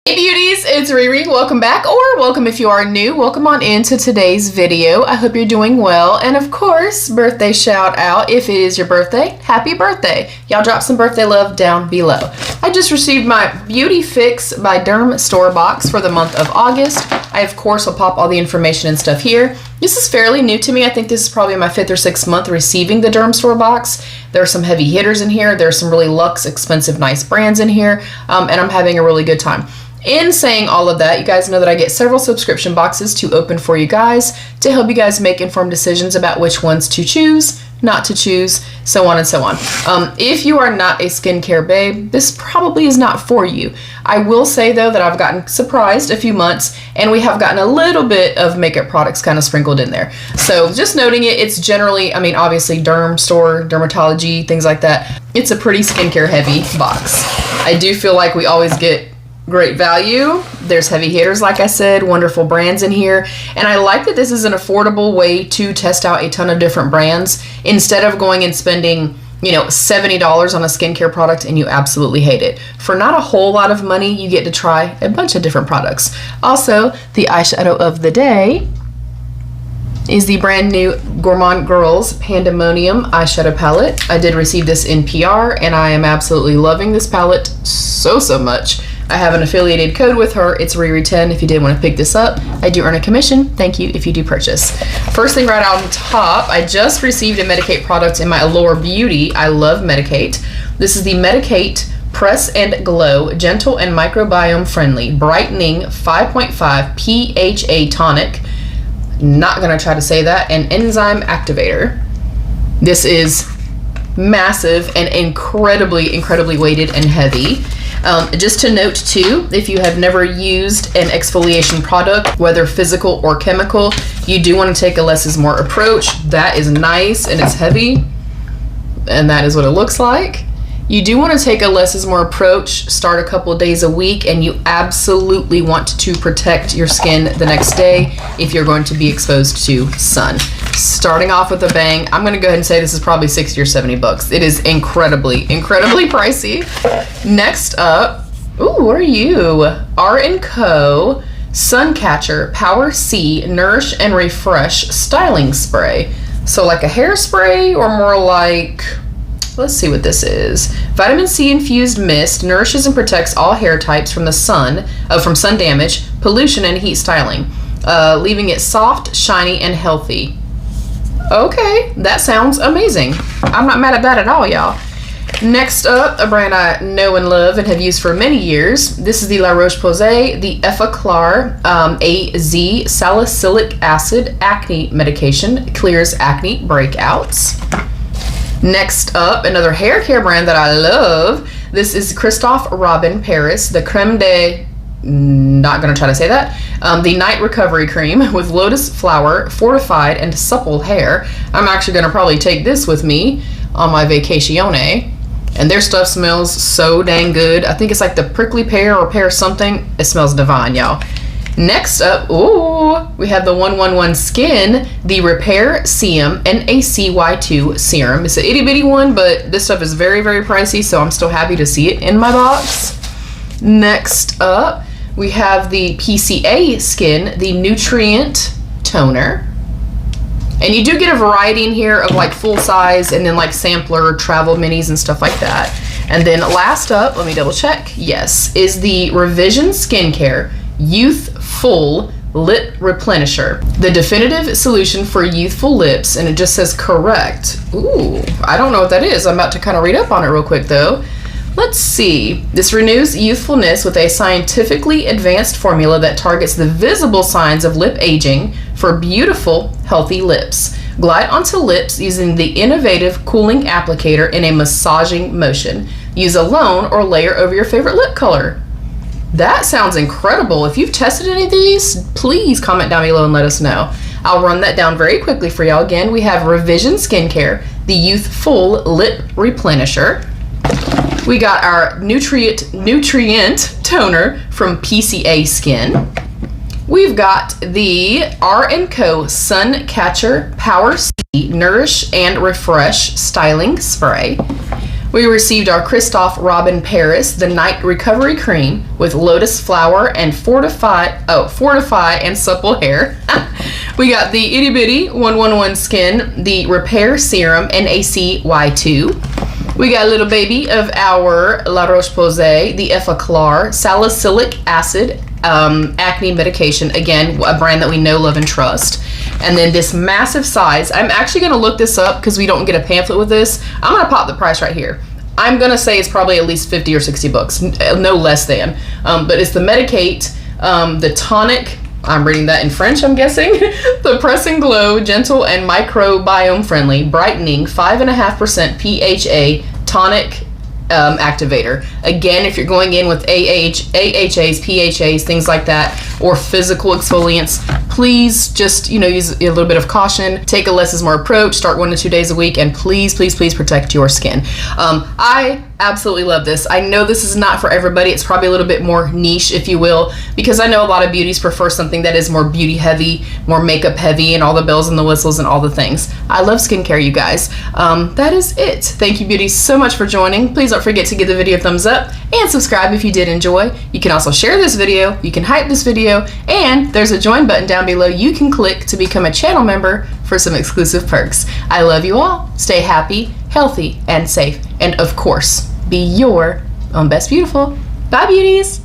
Hey beauties, it's Riri. Welcome back, or welcome if you are new. Welcome on into today's video. I hope you're doing well, and of course, birthday shout out. If it is your birthday, happy birthday. Y'all drop some birthday love down below. I just received my Beautyfix by Dermstore box for the month of August. I of course will pop all the information and stuff here. This is fairly new to me. I think this is probably my 5th or 6th month receiving the Dermstore box. There are some heavy hitters in here. There's some really luxe, expensive, nice brands in here, and I'm having a really good time. In saying all of that, you guys know that I get several subscription boxes to open for you guys to help you guys make informed decisions about which ones to choose, not to choose, so on and so on. If you are not a skincare babe, this probably is not for you. I will say though that I've gotten surprised a few months and we have gotten a little bit of makeup products kind of sprinkled in there. So just noting it, it's generally, I mean obviously Dermstore, dermatology, things like that. It's a pretty skincare heavy box. I do feel like we always get great value. There's heavy hitters, like I said, wonderful brands in here. And I like that this is an affordable way to test out a ton of different brands instead of going and spending, you know, $70 on a skincare product and you absolutely hate it. For not a whole lot of money, you get to try a bunch of different products. Also, the eyeshadow of the day is the brand new Gourmande Girls Pandemonium eyeshadow palette. I did receive this in PR and I am absolutely loving this palette so much. I have an affiliated code with her. It's Riri10 if you did want to pick this up. I do earn a commission. Thank you if you do purchase. First thing right out on top, I just received a Medicate product in my Allure Beauty. I love Medicate. This is the Medicate Press and Glow Gentle and Microbiome Friendly Brightening 5.5 PHA Tonic. Not gonna try to say that. An enzyme activator. This is massive and incredibly weighted and heavy. Just to note too, if you have never used an exfoliation product, whether physical or chemical, you do want to take a less is more approach. That is nice and it's heavy, and that is what it looks like. You do want to take a less is more approach, start a couple of days a week, and you absolutely want to protect your skin the next day if you're going to be exposed to sun. Starting off with a bang, I'm going to go ahead and say this is probably 60 or 70 bucks. It is incredibly pricey. Next up, ooh, what are you? R&Co Suncatcher Power C Nourish and Refresh Styling Spray. So like a hairspray or more like, let's see what this is. Vitamin C infused mist nourishes and protects all hair types from the sun, from sun damage, pollution, and heat styling, leaving it soft, shiny, and healthy. Okay, that sounds amazing. I'm not mad at that at all, y'all. Next up, a brand I know and love and have used for many years. This is the La Roche-Posay, the Effaclar AZ Salicylic Acid Acne Medication. Clears acne breakouts. Next up, another hair care brand that I love. This is Christophe Robin Paris, the Creme de, not gonna try to say that, the Night Recovery Cream with lotus flower, fortified and supple hair. I'm actually gonna probably take this with me on my vacacione. And their stuff smells so dang good. I think it's like the prickly pear or pear something. It smells divine, y'all. Next up, ooh, we have the 111 Skin, the Repair Serum NaCY2 Serum. It's an itty bitty one, but this stuff is very pricey, so I'm still happy to see it in my box. Next up, we have the PCA Skin, the Nutrient Toner. And you do get a variety in here of like full size and then like sampler travel minis and stuff like that. And then last up, let me double check, yes, is the Revision Skincare Youthful Lip Replenisher, the definitive solution for youthful lips, and it just says correct. Ooh, I don't know what that is. I'm about to kind of read up on it real quick though. Let's see. This renews youthfulness with a scientifically advanced formula that targets the visible signs of lip aging for beautiful, healthy lips. Glide onto lips using the innovative cooling applicator in a massaging motion. Use alone or layer over your favorite lip color. That sounds incredible. If you've tested any of these, please comment down below and let us know. I'll run that down very quickly for y'all. Again, we have Revision Skincare, the Youthful Lip Replenisher. We got our Nutrient Toner from PCA Skin. We've got the R&Co Suncatcher Power C Nourish and Refresh Styling Spray. We received our Christophe Robin Paris, the Night Recovery Cream with lotus flower and fortify and supple hair. We got the Itty Bitty 111 Skin, the Repair Serum NACY2. We got a little baby of our La Roche-Posay, the Effaclar Salicylic Acid acne medication. Again, a brand that we know, love, and trust. And then this massive size. I'm actually going to look this up because we don't get a pamphlet with this. I'm going to pop the price right here. I'm going to say it's probably at least 50 or 60 bucks, no less than. But it's the Medicate, the Tonic, I'm reading that in French, I'm guessing. The Press and Glow Gentle and Microbiome Friendly Brightening 5.5% PHA Tonic Activator. Again, if you're going in with AHAs, PHAs, things like that, or physical exfoliants, please just, use a little bit of caution. Take a less is more approach. Start 1 to 2 days a week, and please, please, please protect your skin. I absolutely love this. I know this is not for everybody. It's probably a little bit more niche, if you will, because I know a lot of beauties prefer something that is more beauty heavy, more makeup heavy, and all the bells and the whistles and all the things. I love skincare, you guys. That is it. Thank you, beauties, so much for joining. Please don't forget to give the video a thumbs up and subscribe if you did enjoy. You can also share this video, you can hype this video, and there's a join button down below you can click to become a channel member for some exclusive perks. I love you all. Stay happy, healthy, and safe. And of course, be your own best beautiful. Bye, beauties.